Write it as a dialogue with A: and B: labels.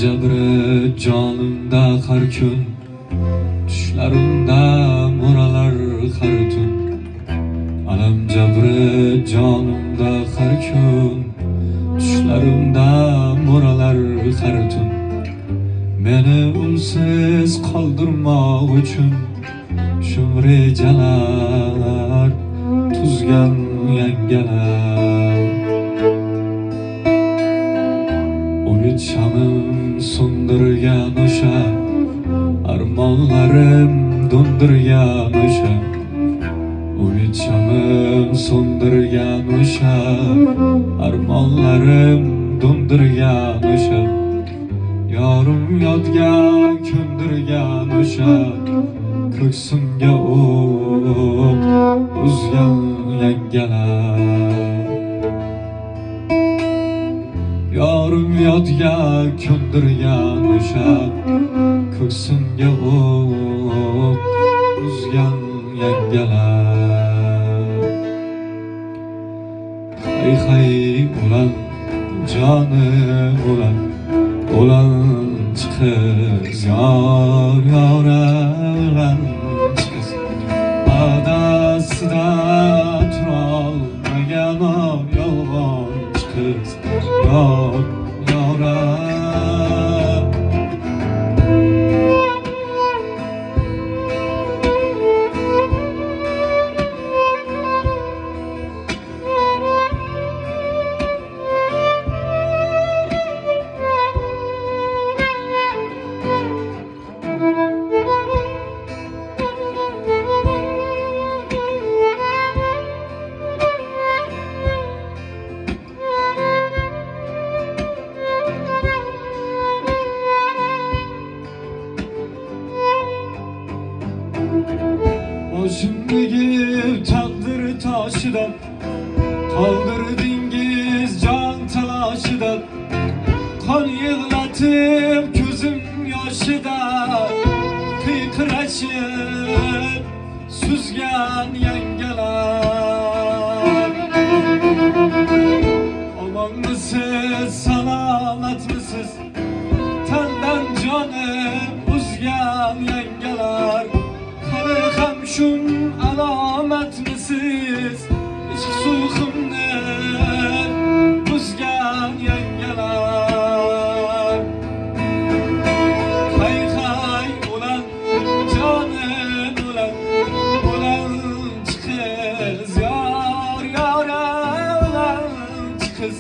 A: jabri jonimda har kun, tushlarimda mo'ralar har tun. Alam jabri jonimda har kun, tushlarimda mo'ralar har tun. Meni unsiz qoldirmoq uchun shu rejalar tuzgan yangalar. Umid shamim so'ndirgan o'sha, armonlarim do'ndirgan o'sha. Umid shamim so'ndirgan o'sha, armonlarim do'ndirgan o'sha. Yorim yodga ko'ndirgan o'sha, ko'ksimga o'q uzgan yangalar. Yorim yodga ko'ndirgan o'sha, ko'ksimga o'q uzgan yangalar. Hay hay ulan jonim ulan, ulan chiqiz yor yoranch qiz. Adasida turolmagan yolg'onchi qiz yor yoran. Boshimdagi taqdir toshidan qoldirdingiz jon taloshidan. Qon yig'latib ko'zim yoshida qiyqirashib suzgan yangalar.